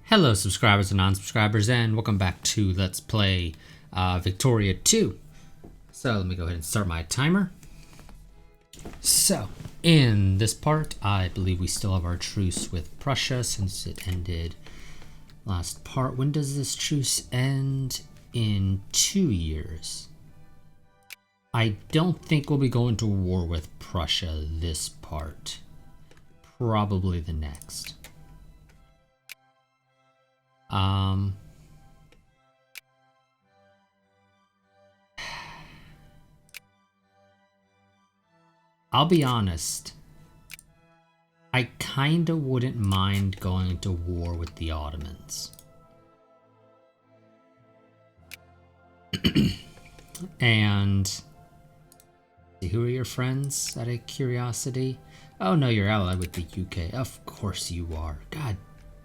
Hello subscribers and non-subscribers, and welcome back to Let's Play Victoria 2. So let me go ahead and start my timer. So in this part, I believe we still have our truce with Prussia since it ended last part. When does this truce end? In 2 years. I don't think we'll be going to war with Prussia this part. Probably the next. I'll be honest. I kinda wouldn't mind going to war with the Ottomans. And who are your friends, out of curiosity? Oh no, you're allied with the UK. Of course you are. God,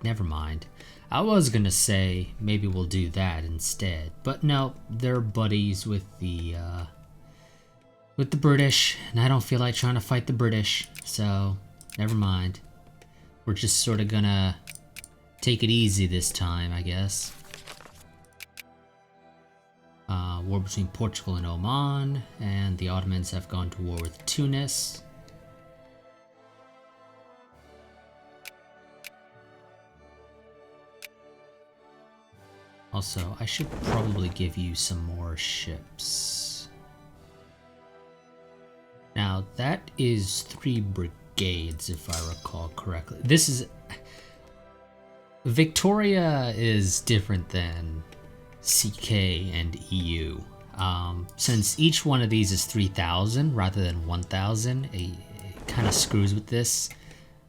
never mind. I was gonna say maybe we'll do that instead, but no, they're buddies with the British, and I don't feel like trying to fight the British, so never mind. We're just sort of gonna take it easy this time, I guess. War between Portugal and Oman, and the Ottomans have gone to war with Tunis. Also, I should probably give you some more ships. Now, that is 3 brigades, if I recall correctly. This is... Victoria is different than CK and EU. Since each one of these is 3,000 rather than 1,000, it kind of screws with this.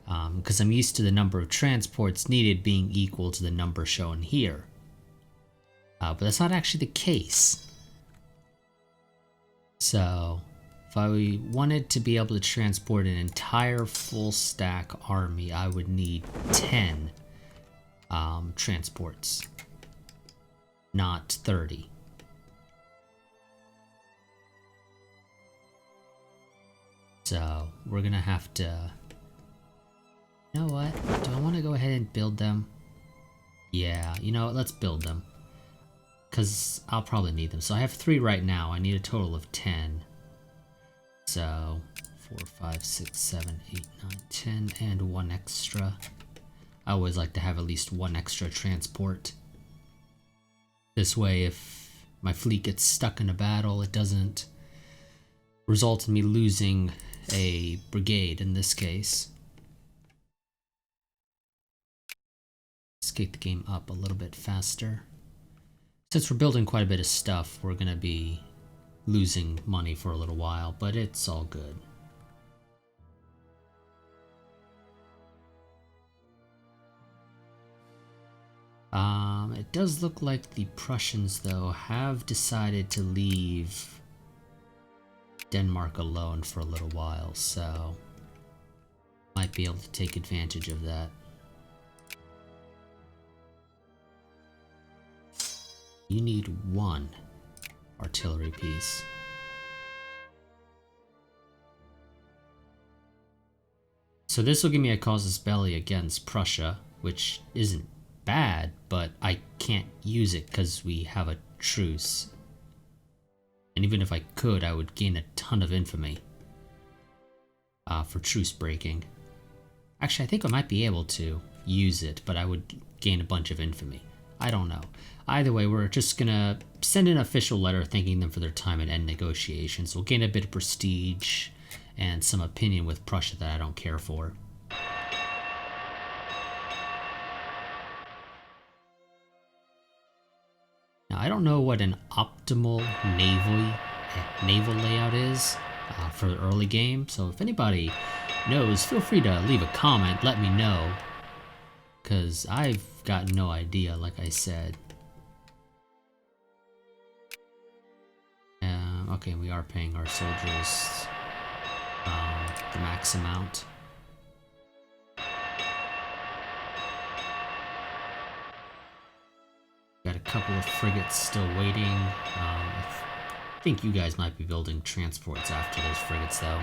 Because I'm used to the number of transports needed being equal to the number shown here. But that's not actually the case. So, if I wanted to be able to transport an entire full stack army, I would need 10 transports, not 30. So, we're gonna have to... You know what? Do I want to go ahead and build them? Yeah, you know what? Let's build them. Because I'll probably need them. So I have 3 right now. I need a total of 10. So 4, 5, 6, 7, 8, 9, 10, and 1 extra. I always like to have at least 1 extra transport. This way, if my fleet gets stuck in a battle, it doesn't result in me losing a brigade in this case. Let's get the game up a little bit faster. Since we're building quite a bit of stuff, we're gonna be losing money for a little while, but it's all good. It does look like the Prussians, though, have decided to leave Denmark alone for a little while, so might be able to take advantage of that. You need 1 artillery piece. So this will give me a casus belli against Prussia, which isn't bad, but I can't use it because we have a truce. And even if I could, I would gain a ton of infamy for truce breaking. Actually, I think I might be able to use it, but I would gain a bunch of infamy. I don't know. Either way, we're just gonna send an official letter thanking them for their time and end negotiations. We'll gain a bit of prestige and some opinion with Prussia that I don't care for. Now, I don't know what an optimal naval layout is for the early game, so if anybody knows, feel free to leave a comment, let me know. Because I've got no idea, like I said. Okay, we are paying our soldiers the max amount. Got a couple of frigates still waiting. I think you guys might be building transports after those frigates, though.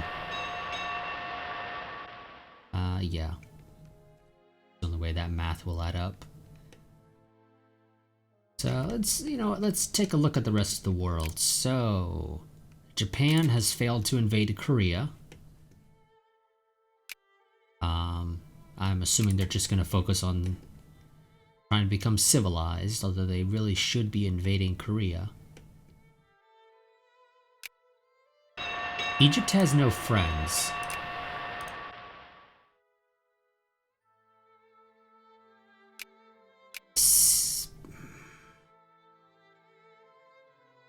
Yeah. The only way that math will add up. So let's take a look at the rest of the world. So Japan has failed to invade Korea. I'm assuming they're just going to focus on trying to become civilized, although they really should be invading Korea. Egypt has no friends.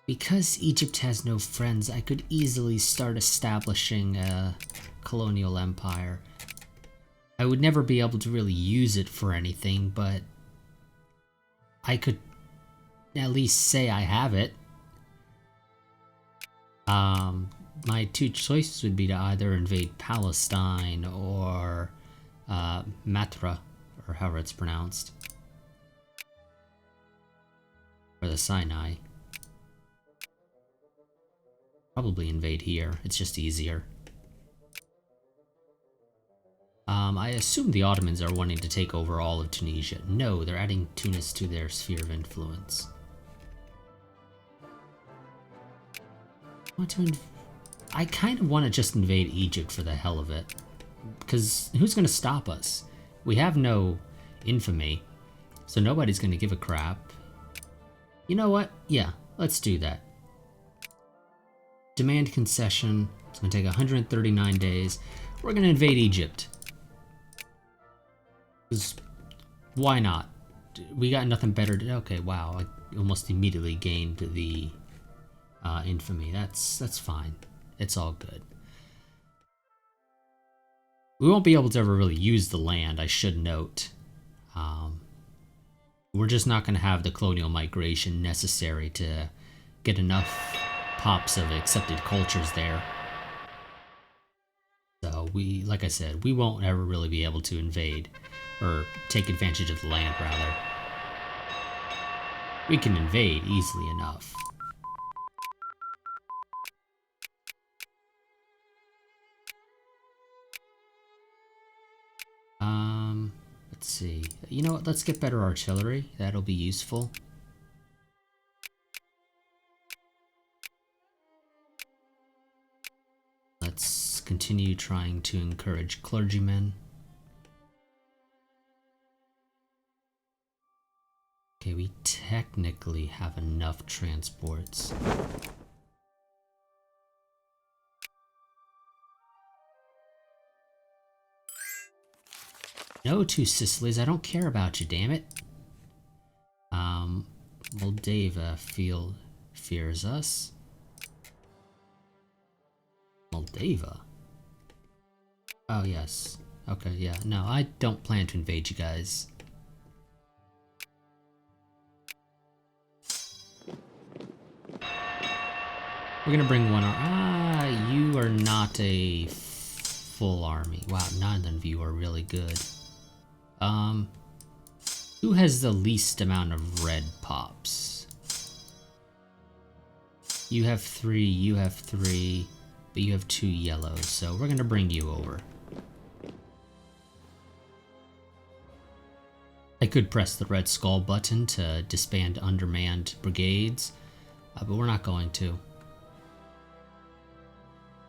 Because Egypt has no friends, I could easily start establishing a colonial empire. I would never be able to really use it for anything, but I could at least say I have it. My two choices would be to either invade Palestine or Matra, or however it's pronounced, or the Sinai. Probably invade here, it's just easier. I assume the Ottomans are wanting to take over all of Tunisia. No, they're adding Tunis to their sphere of influence. I kind of want to just invade Egypt for the hell of it. Because who's going to stop us? We have no infamy, so nobody's going to give a crap. You know what? Yeah, let's do that. Demand concession. It's going to take 139 days. We're going to invade Egypt. Why not? We got nothing better to... Okay, wow. I almost immediately gained the infamy. That's fine. It's all good. We won't be able to ever really use the land, I should note. We're just not going to have the colonial migration necessary to get enough pops of accepted cultures there. So like I said, we won't ever really be able to invade, or take advantage of the land, rather. We can invade easily enough. Let's see. You know what? Let's get better artillery. That'll be useful. Let's continue trying to encourage clergymen. Okay, we technically have enough transports. No two Sicilies, I don't care about you, damn it. Moldava fears us. Moldava? Oh, yes. Okay, yeah. No, I don't plan to invade you guys. We're gonna bring one you are not a full army. Wow, none of you are really good. Who has the least amount of red pops? You have 3, you have 3, but you have 2 yellows, so we're gonna bring you over. I could press the red skull button to disband undermanned brigades, but we're not going to.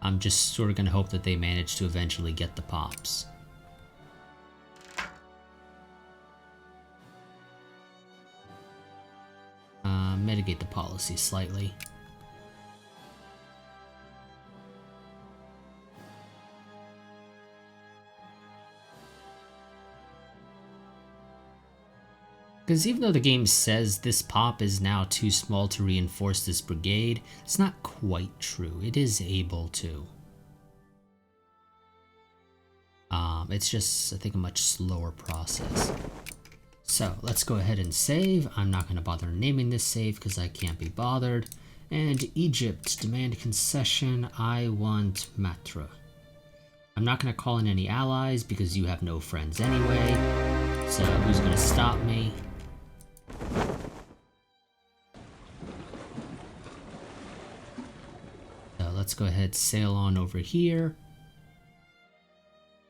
I'm just sort of gonna hope that they manage to eventually get the pops. Mitigate the policy slightly. Because even though the game says this pop is now too small to reinforce this brigade, it's not quite true. It is able to. It's just, I think, a much slower process. So let's go ahead and save. I'm not going to bother naming this save because I can't be bothered. And Egypt, demand concession. I want Matra. I'm not going to call in any allies because you have no friends anyway. So who's going to stop me? So let's go ahead, sail on over here.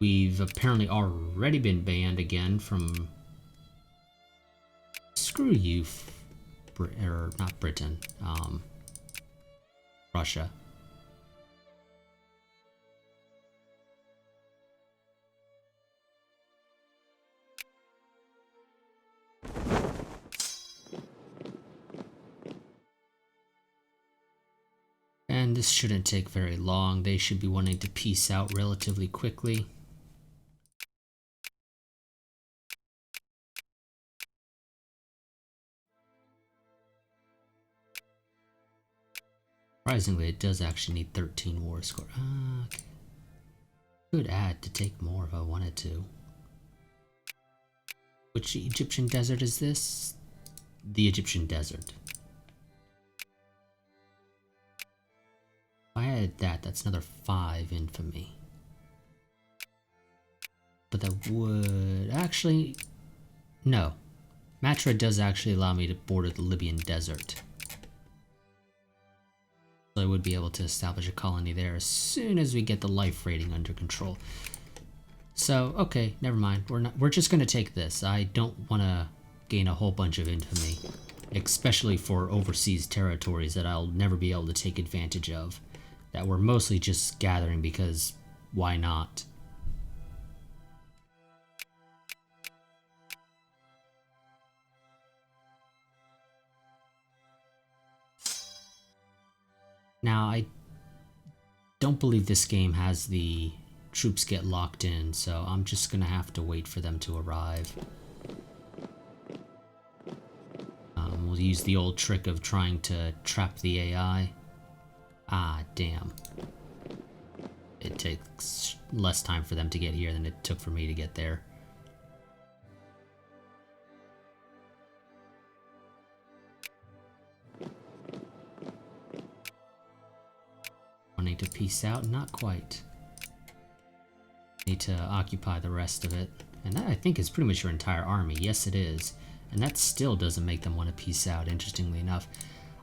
We've apparently already been banned again from... Screw you. or not Britain, Russia. And this shouldn't take very long. They should be wanting to peace out relatively quickly. Surprisingly, it does actually need 13 war score. Okay. Could add to take more if I wanted to. Which Egyptian desert is this? The Egyptian desert. If I added that, that's another 5 infamy. But that would actually... No. Matra does actually allow me to border the Libyan desert. So I would be able to establish a colony there as soon as we get the life rating under control. So, okay, never mind. We're just gonna take this. I don't want to gain a whole bunch of infamy, especially for overseas territories that I'll never be able to take advantage of, that we're mostly just gathering because why not? Now, I don't believe this game has the troops get locked in, so I'm just gonna have to wait for them to arrive. We'll use the old trick of trying to trap the AI. Ah, damn. It takes less time for them to get here than it took for me to get there. Wanting to peace out? Not quite. Need to occupy the rest of it. And that, I think, is pretty much your entire army. Yes, it is. And that still doesn't make them want to peace out, interestingly enough.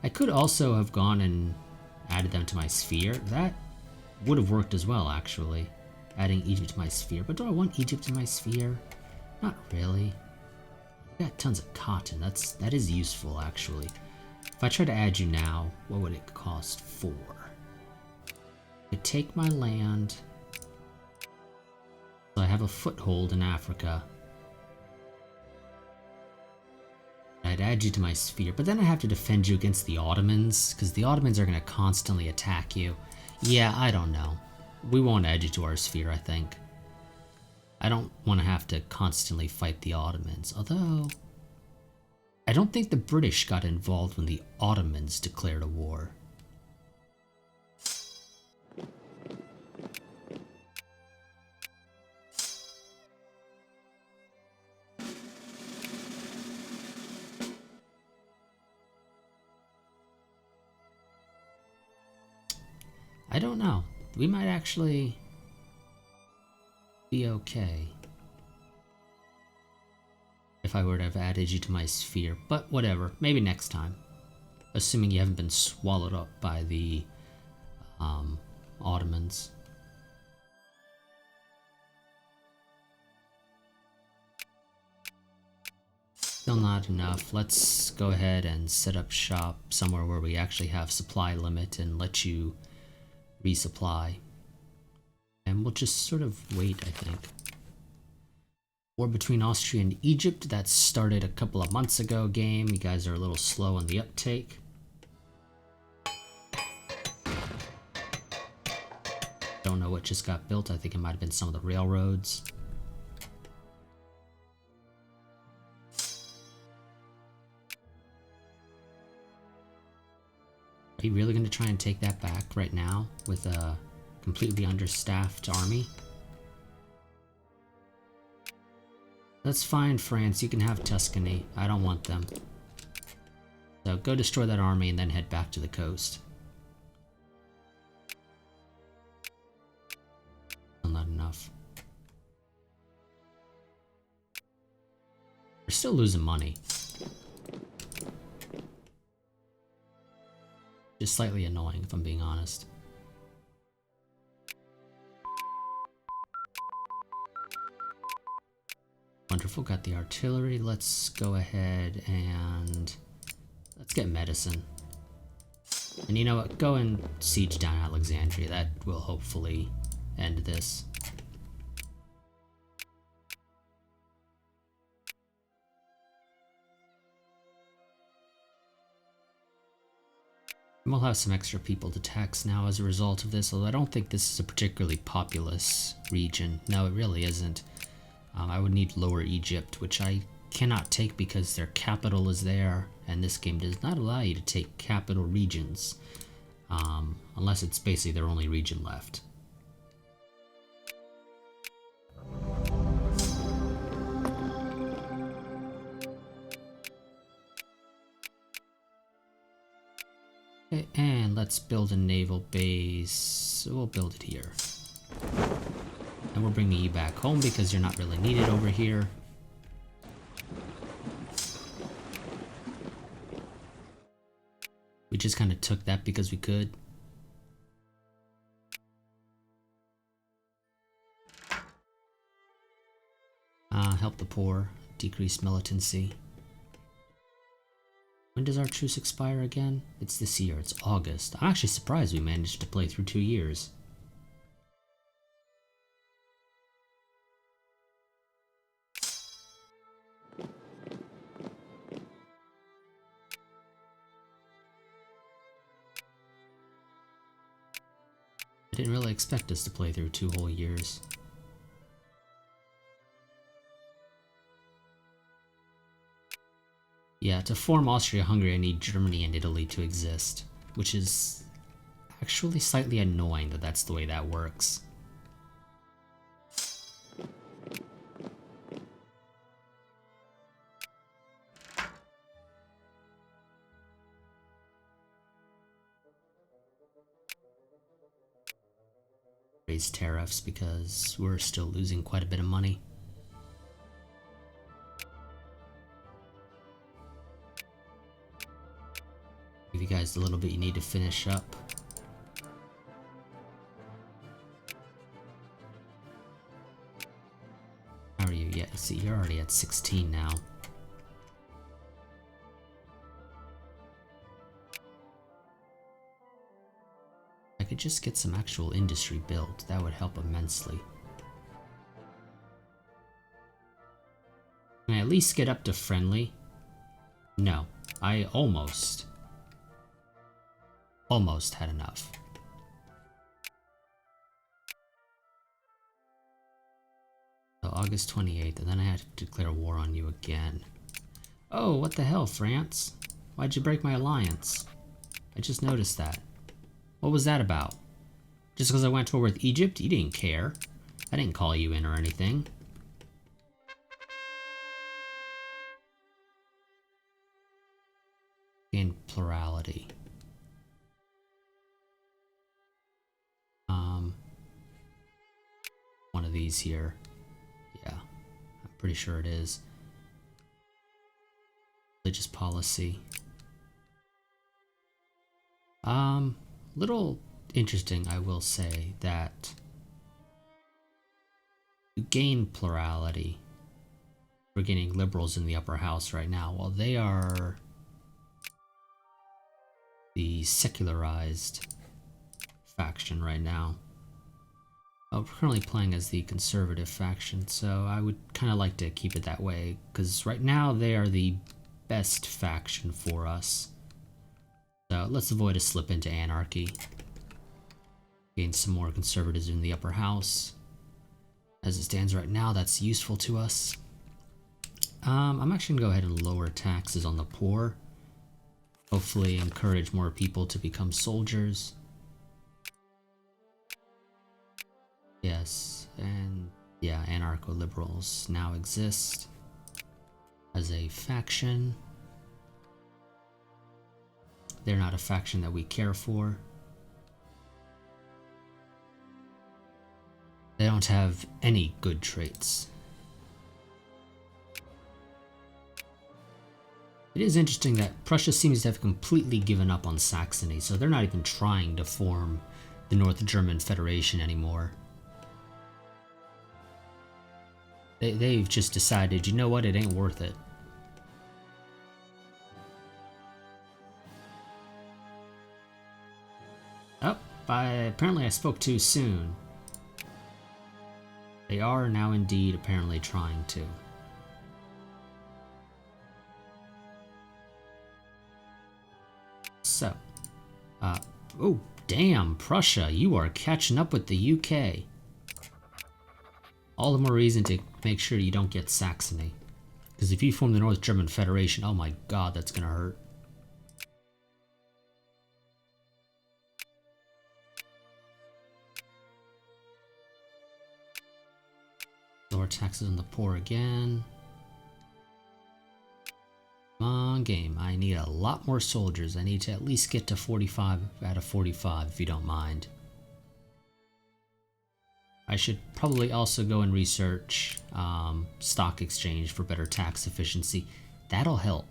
I could also have gone and added them to my sphere. That would have worked as well, actually. Adding Egypt to my sphere. But do I want Egypt in my sphere? Not really. I got tons of cotton. That is useful, actually. If I try to add you now, what would it cost? 4. I could take my land. So I have a foothold in Africa. I'd add you to my sphere, but then I have to defend you against the Ottomans, because the Ottomans are going to constantly attack you. Yeah, I don't know. We won't add you to our sphere, I think. I don't want to have to constantly fight the Ottomans, although... I don't think the British got involved when the Ottomans declared a war. I don't know. We might actually be okay if I were to have added you to my sphere, but whatever, maybe next time. Assuming you haven't been swallowed up by the Ottomans. Still not enough. Let's go ahead and set up shop somewhere where we actually have supply limit and let you resupply. And we'll just sort of wait, I think. War between Austria and Egypt, that started a couple of months ago game. You guys are a little slow on the uptake. Don't know what just got built. I think it might have been some of the railroads. Are you really going to try and take that back right now with a completely understaffed army? That's fine, France. You can have Tuscany. I don't want them. So go destroy that army and then head back to the coast. Still not enough. We're still losing money. Just slightly annoying, if I'm being honest. Wonderful, got the artillery. Let's go ahead and Let's get medicine. And you know what? Go and siege down Alexandria. That will hopefully end this. And we'll have some extra people to tax now as a result of this, although I don't think this is a particularly populous region. No, it really isn't. I would need Lower Egypt, which I cannot take because their capital is there, and this game does not allow you to take capital regions, unless it's basically their only region left. Okay, and let's build a naval base. We'll build it here. And we're bringing you back home because you're not really needed over here. We just kind of took that because we could. Help the poor, decrease militancy. When does our truce expire again? It's this year, it's August. I'm actually surprised we managed to play through 2 years. I didn't really expect us to play through 2 whole years. Yeah, to form Austria-Hungary I need Germany and Italy to exist, which is actually slightly annoying that that's the way that works. Raise tariffs because we're still losing quite a bit of money. Give you guys the little bit you need to finish up. How are you? Yeah, see, you're already at 16 now. I could just get some actual industry built. That would help immensely. Can I at least get up to friendly? No, I almost had enough. So August 28th, and then I had to declare war on you again. Oh, what the hell, France? Why'd you break my alliance? I just noticed that. What was that about? Just because I went to war with Egypt? You didn't care. I didn't call you in or anything. Gain plurality. One of these here. Yeah, I'm pretty sure it is. Religious policy. Little interesting, I will say, that you gain plurality. We're getting liberals in the upper house right now. Well, they are the secularized faction right now. We're currently playing as the conservative faction, so I would kind of like to keep it that way, because right now they are the best faction for us. So let's avoid a slip into anarchy. Gain some more conservatism in the upper house. As it stands right now, that's useful to us. I'm actually going to go ahead and lower taxes on the poor. Hopefully encourage more people to become soldiers. Yes, and yeah, anarcho-liberals now exist as a faction. They're not a faction that we care for. They don't have any good traits. It is interesting that Prussia seems to have completely given up on Saxony, so they're not even trying to form the North German Federation anymore. They've just decided, you know what, it ain't worth it. apparently I spoke too soon. They are now indeed apparently trying to. So, oh, damn, Prussia, you are catching up with the UK. All the more reason to make sure you don't get Saxony. Because if you form the North German Federation, oh my god, that's gonna hurt. Lower taxes on the poor again. Come on, game. I need a lot more soldiers. I need to at least get to 45 out of 45, if you don't mind. I should probably also go and research stock exchange for better tax efficiency. That'll help.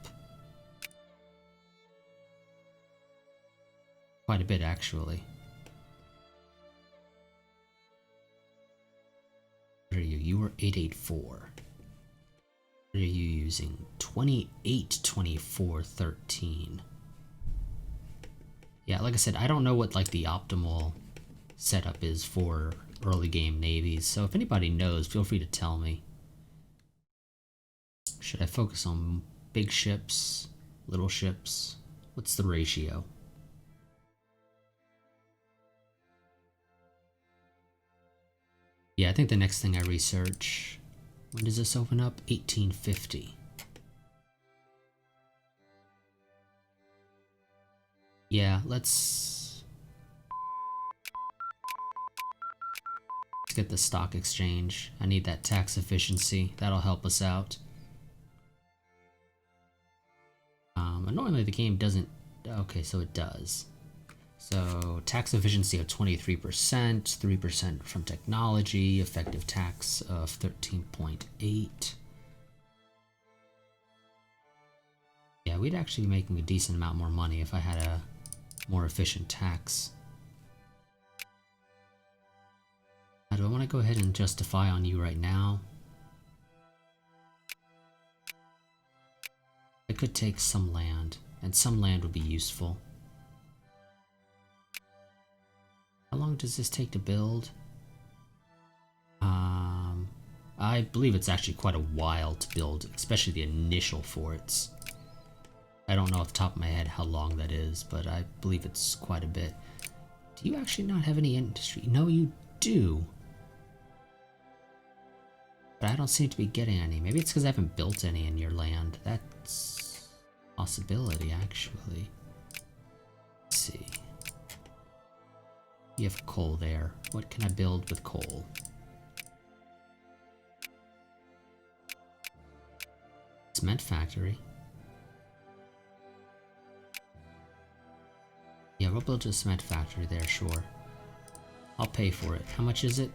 Quite a bit, actually. What are you? You were 884. What are you using? 28, 24, 13. Yeah, like I said, I don't know what like the optimal setup is for early game navies, so if anybody knows, feel free to tell me. Should I focus on big ships, little ships? What's the ratio? Yeah, I think the next thing I research, when does this open up? 1850. Yeah, let's get the stock exchange. I need that tax efficiency. That'll help us out. Annoyingly, the game doesn't... Okay, so it does. So, tax efficiency of 23%, 3% from technology, effective tax of 13.8. Yeah, we'd actually be making a decent amount more money if I had a more efficient tax. Now, do I want to go ahead and justify on you right now? I could take some land, and some land would be useful. How long does this take to build? I believe it's actually quite a while to build, especially the initial forts. I don't know off the top of my head how long that is, but I believe it's quite a bit. Do you actually not have any industry? No, you do. But I don't seem to be getting any. Maybe it's because I haven't built any in your land. That's a possibility, actually. Let's see. You have coal there. What can I build with coal? Cement factory. Yeah, we'll build a cement factory there, sure. I'll pay for it. How much is it?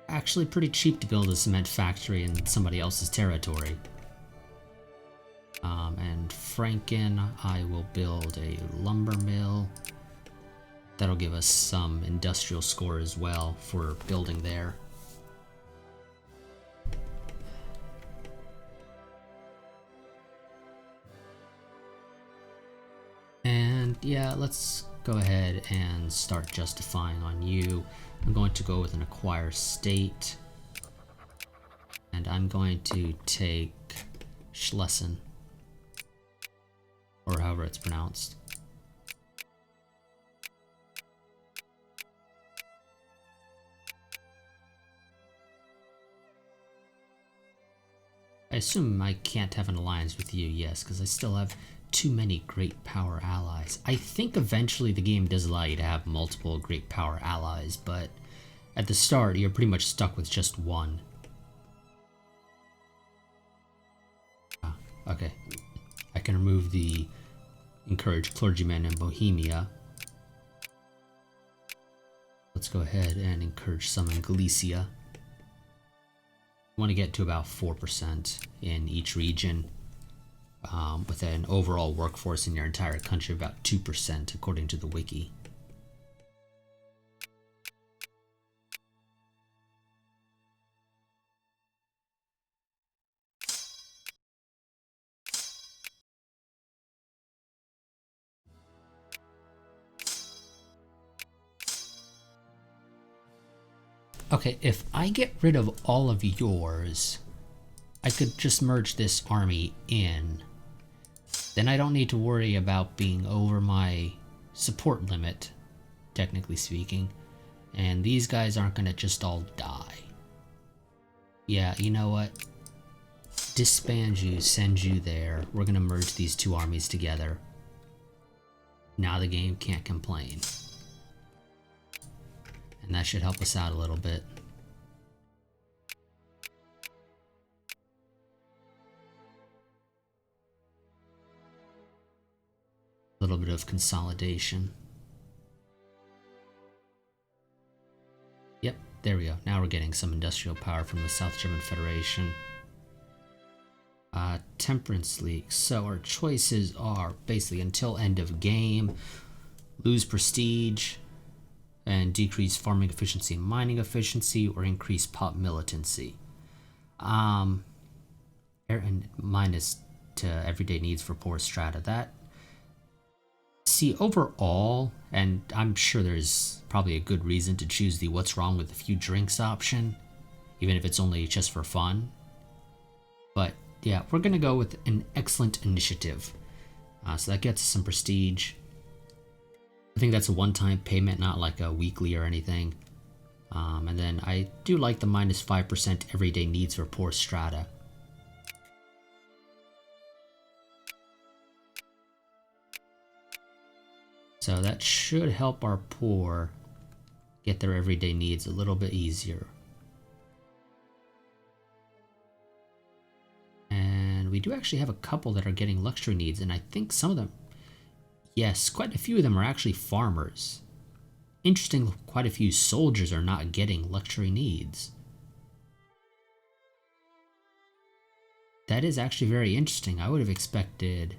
Actually pretty cheap to build a cement factory in somebody else's territory. And Franken, I will build a lumber mill. That'll give us some industrial score as well for building there. And yeah, let's go ahead and start justifying on you. I'm going to go with an acquire state. And I'm going to take Schlesien. Or however it's pronounced. I assume I can't have an alliance with you, yes, because I still have too many great power allies. I think eventually the game does allow you to have multiple great power allies, but at the start you're pretty much stuck with just one. Okay. I can remove the encourage clergymen in Bohemia. Let's go ahead and encourage some in Galicia. Want to get to about 4% in each region, with an overall workforce in your entire country about 2% according to the wiki. Okay, if I get rid of all of yours, I could just merge this army in. Then I don't need to worry about being over my support limit, technically speaking. And these guys aren't gonna just all die. Yeah, you know what? Disband you, send you there. We're gonna merge these two armies together. Now the game can't complain. And that should help us out a little bit. A little bit of consolidation. Yep, there we go. Now we're getting some industrial power from the South German Federation. Temperance League. So our choices are basically until end of game, lose prestige, and decrease farming efficiency and mining efficiency, or increase pop militancy. And minus to everyday needs for poor strata. That, see, overall, and I'm sure there's probably a good reason to choose the what's wrong with a few drinks option, even if it's only just for fun. But yeah, we're gonna go with an excellent initiative. So that gets us some prestige. I think that's a one-time payment, not like a weekly or anything. And then I do like the minus 5% everyday needs for poor strata. So that should help our poor get their everyday needs a little bit easier. And we do actually have a couple that are getting luxury needs, and I think some of them, yes, quite a few of them are actually farmers. Interesting, quite a few soldiers are not getting luxury needs. That is actually very interesting. I would have expected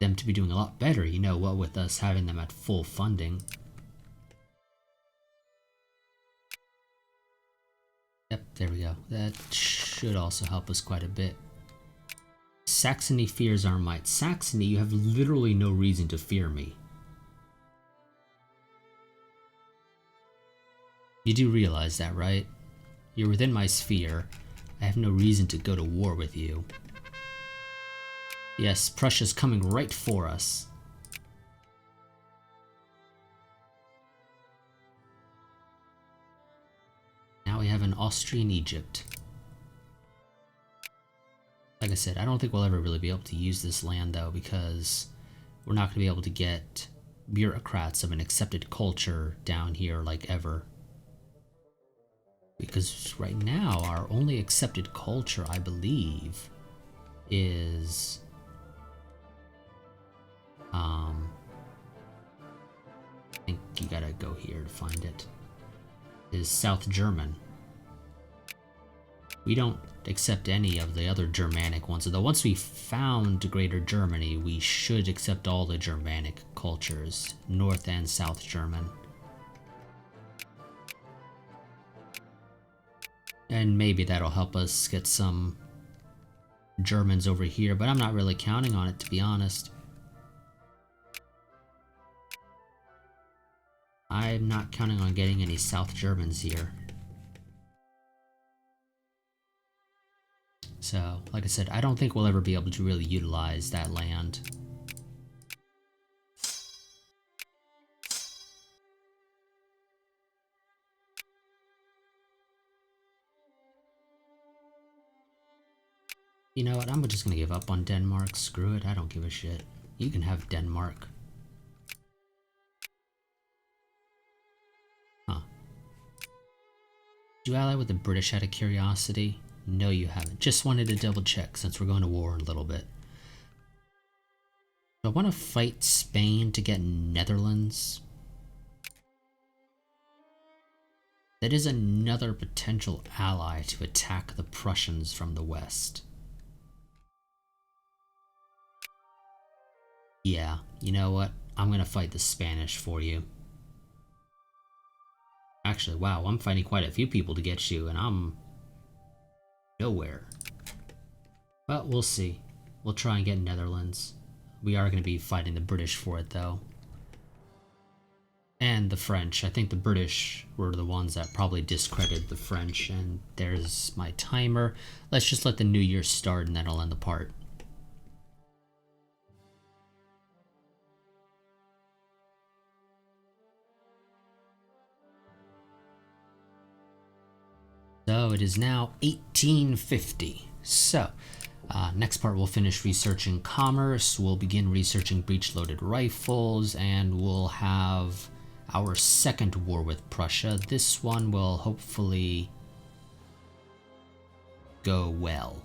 them to be doing a lot better, you know, what with us having them at full funding. Yep, there we go. That should also help us quite a bit. Saxony fears our might. Saxony, you have literally no reason to fear me. You do realize that, right? You're within my sphere. I have no reason to go to war with you. Yes, Prussia's coming right for us. Now we have an Austrian Egypt. Like I said, I don't think we'll ever really be able to use this land though, because we're not going to be able to get bureaucrats of an accepted culture down here like ever. Because right now, our only accepted culture, I believe, is I think you gotta go here to find it, is South German. We don't accept any of the other Germanic ones, although once we found Greater Germany, we should accept all the Germanic cultures, North and South German. And maybe that'll help us get some Germans over here, but I'm not really counting on it, to be honest. I'm not counting on getting any South Germans here. So, like I said, I don't think we'll ever be able to really utilize that land. You know what, I'm just gonna give up on Denmark. Screw it, I don't give a shit. You can have Denmark. Huh. Did you ally with the British out of curiosity? No, you haven't. Just wanted to double check since we're going to war in a little bit. Do I want to fight Spain to get Netherlands? That is another potential ally to attack the Prussians from the west. Yeah, you know what? I'm gonna fight the Spanish for you. Actually, wow, I'm fighting quite a few people to get you, and I'm nowhere. But we'll see. We'll try and get Netherlands. We are going to be fighting the British for it, though. And the French. I think the British were the ones that probably discredited the French. And there's my timer. Let's just let the new year start and then I'll end the part. So it is now 1850. So next part we'll finish researching commerce, we'll begin researching breech-loaded rifles, and we'll have our second war with Prussia. This one will hopefully go well.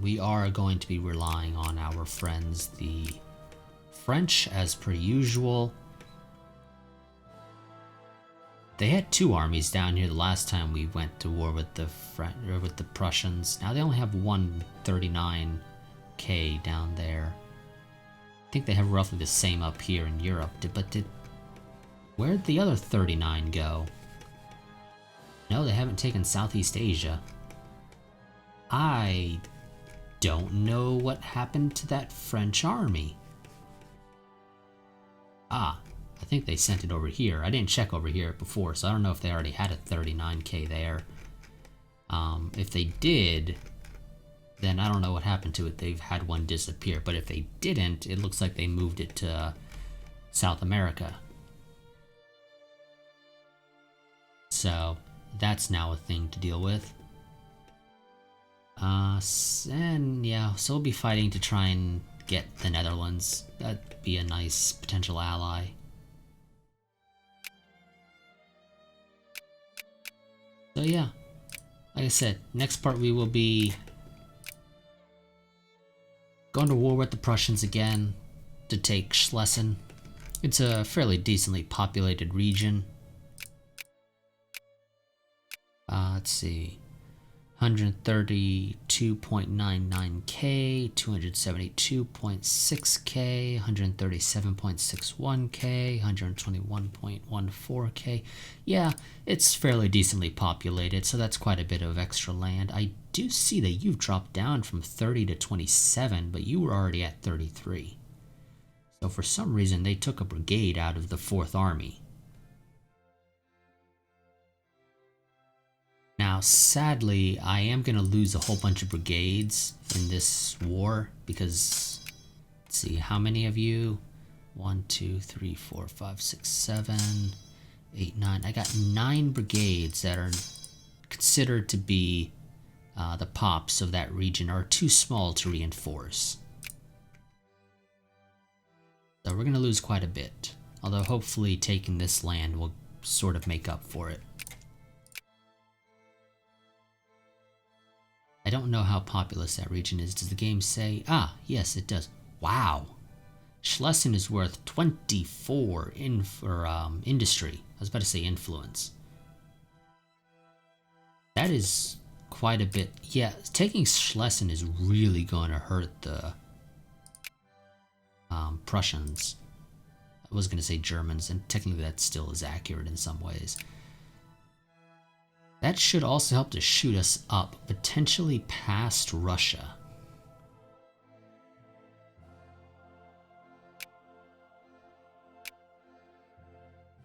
We are going to be relying on our friends, the French, as per usual. They had two armies down here the last time we went to war with the Prussians. Now they only have 139k down there. I think they have roughly the same up here in Europe. Where'd the other 39 go? No, they haven't taken Southeast Asia. I don't know what happened to that French army. Ah, I think they sent it over here. I didn't check over here before, so I don't know if they already had a 39k there. If they did, then I don't know what happened to it. They've had one disappear. But if they didn't, it looks like they moved it to South America. So that's now a thing to deal with. And yeah, so we'll be fighting to try and get the Netherlands. That'd be a nice potential ally. So yeah, like I said, next part we will be going to war with the Prussians again to take Schlesien. It's a fairly decently populated region. Let's see, 132.99k, 272.6k, 137.61k, 121.14k. Yeah, it's fairly decently populated, so that's quite a bit of extra land. I do see that you've dropped down from 30 to 27, but you were already at 33. So for some reason, they took a brigade out of the 4th Army. Now, sadly, I am going to lose a whole bunch of brigades in this war because, let's see, how many of you? 1, 2, 3, 4, 5, 6, 7, 8, 9. I got 9 brigades that are considered to be the pops of that region, are too small to reinforce. So we're going to lose quite a bit, although hopefully taking this land will sort of make up for it. I don't know how populous that region is. Does the game say? Ah, yes, it does. Wow. Schlesien is worth 24 industry. I was about to say influence. That is quite a bit. Yeah, taking Schlesien is really going to hurt the Prussians. I was going to say Germans, and technically that still is accurate in some ways. That should also help to shoot us up, potentially past Russia.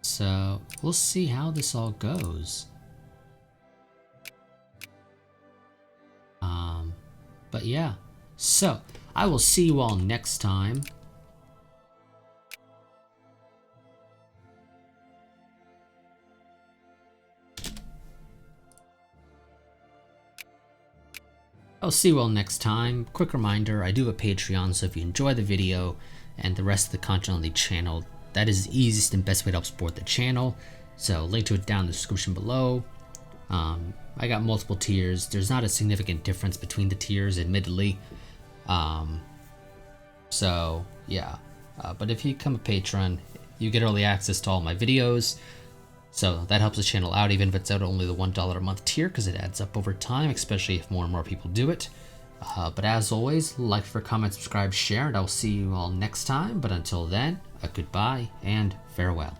So we'll see how this all goes. But yeah, so I will see you all next time. I'll see you all next time. Quick reminder, I do have a Patreon, so if you enjoy the video and the rest of the content on the channel, that is the easiest and best way to help support the channel. So link to it down in the description below. I got multiple tiers. There's not a significant difference between the tiers, admittedly. So yeah, but if you become a patron, you get early access to all my videos. So that helps the channel out, even if it's at only the $1 a month tier, because it adds up over time, especially if more and more people do it. But as always, like, comment, subscribe, share, and I'll see you all next time. But until then, goodbye and farewell.